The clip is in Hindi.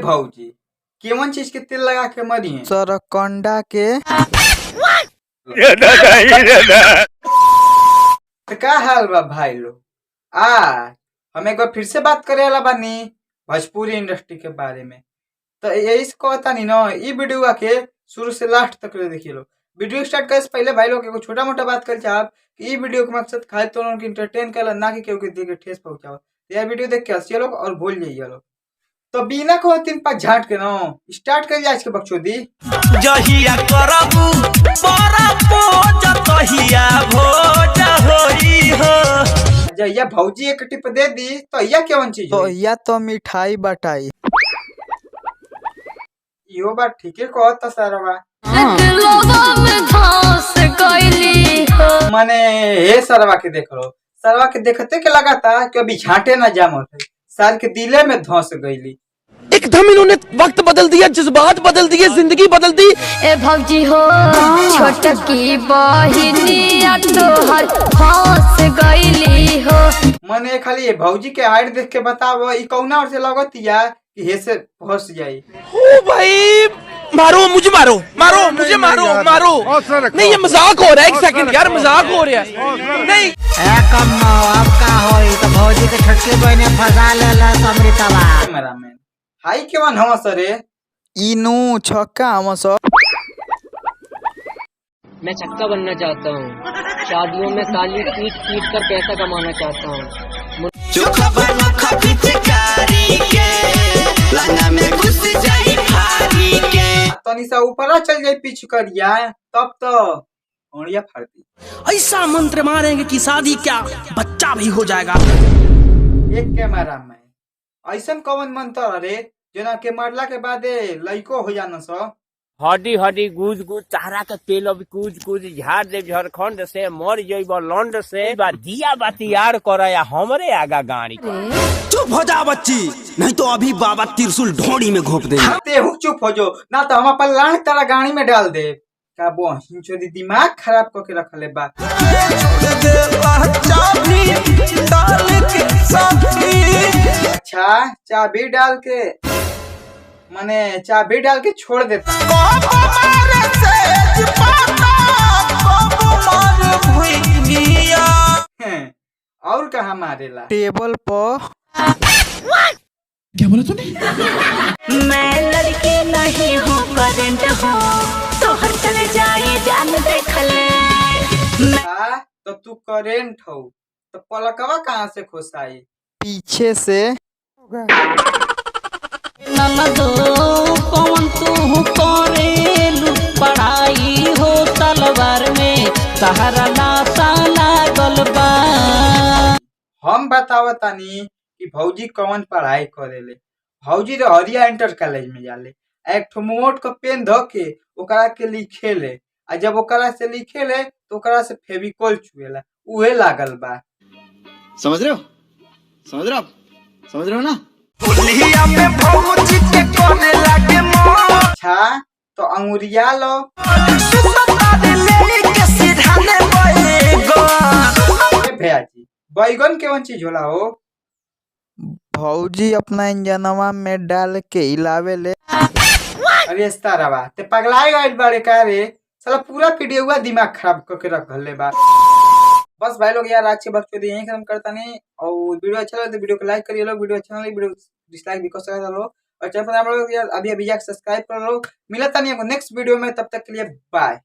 भौजी केवन चीज के तेल लगा के मरी है? सरकंडा के। तो का हाल बा भाई लोग? हम एक बार फिर से बात करे वाला बानी भोजपुरी इंडस्ट्री के बारे में। तो यही कहता नहीं ना, ये वीडियो के शुरू से लास्ट तक देखिए लोग। वीडियो स्टार्ट करे से पहले भाई लोग को छोटा मोटा बात कर चाहब कि ये वीडियो के मकसद खाली तो उनके इंटरटेन कर, ना कि केहू के देख के ठेस पहुंचाओ। यह वीडियो देख के हंसिए लोग और भूल जाइए लोग। तो बिना को 3-5 झाट के ना स्टार्ट कर आज के बकचोदी। जहिया करबू परपोज तहिया भोज होई हो। जहिया भौजी एक टिप दे दी तो यह केवन चीज तो होई? या तो मिठाई बटाई। इहो बात ठीके कहता सरवा। माने हे सरवा के देख लो, सरवा के देखते के लगा था कि अभी झांटे ना जाम होते, साल के दिले में धंस गईली। एकदम इन्होंने वक्त बदल दिया, जज्बात बदल दिए, जिंदगी बदल दी। ए भौजी हो छोटकी बहिनिया तोहर फंस गईली हो। मने खाली भौजी के हाइट देख के बताओ ई कौना और से लगतिया कि हे से फंस जाई। ओ भाई मारो मुझे, मारो मारो मुझे, मारो मारो। नहीं ये मजाक हो रहा है, एक सेकंड यार, मजाक हो रहा है। नहीं अब का होई तो भौजी के छोटकी बहने फंसा लेला अमृतवा। कैमरामैन हाई केवन हम सरे? इनू छक्का हम सब। मैं छक्का बनना चाहता हूँ, शादियों में ताली पीट पीट कर पैसा कमाना चाहता हूँ। तनी सा ऊपर चल जाए पीछू करिया तब तो ओड़िया फड़ती। ऐसा मंत्र मारेंगे कि शादी क्या बच्चा भी हो जाएगा। एक कैमरामैन ऐसा कौन मंत्र अरे जना के मरला के बाद लइको हो जाना सो? हड्डी हड्डी गुज गुज चारा के तेल अब कूज कूज झाड़ दे झारखंड से मर जइब लौंड से दिया बाती यार कर हमरे आगा गाड़ी। चुप हो जा बच्ची, नहीं तो अभी बाबा त्रिशूल ढोड़ी में घोप देंगे। तेहू चुप हो जो ना तो हम अपन लान तारा गाड़ी में डाल दे। का बो हिंचोदी दिमाग खराब करके रखले बा। अच्छा चाबी डाल के माने चाबी डाल के छोड़ देता। और कहा मारेला? टेबल पर। क्या बोला तूने? मैं लड़की नहीं हूँ करंट हूँ, तो हर चले जाए जान देख ले। तो तू करेंट हो तो पलकवा कहाँ से खुशाई? पीछे से। ननदो कौन तू करेलू पढ़ाई हो तलवार में सहारा लाशा लागल बा। हम बतावतानी कि भौजी कौन पढ़ाई करेले। भौजी तो हरिया इंटर कॉलेज में जाले, एक ठो मोट का पेन धो के ओकरा के लिखेले, आ जब ओकरा से लिखेले तो ओकरा से फेविकोल छुएला, उहे लागल बा। समझ रहे हो? समझ रहे हो? समझ रहे हो ना? अच्छा तो अंगुरिया लो। भैया जी बैगन केवन चीज होला हो? भौजी अपना इंजनवा में डाल के हिलावे ले। अरे तारावा ते पगलाए गइल बाड़े का रे? साला पूरा वीडियो दिमाग खराब करके रखले बा। बस भाई लोग यार आज के बकचोदी यहीं खत्म करता नहीं। और वीडियो अच्छा लगे तो वीडियो को लाइक करिए लोग, वीडियो अच्छा लगे वीडियो डिसलाइक भी कर सकते हो। और चैनल पर आप लोग यार अभी जाके सब्सक्राइब कर लो। मिलता नहीं नेक्स्ट वीडियो में, तब तक के लिए बाय।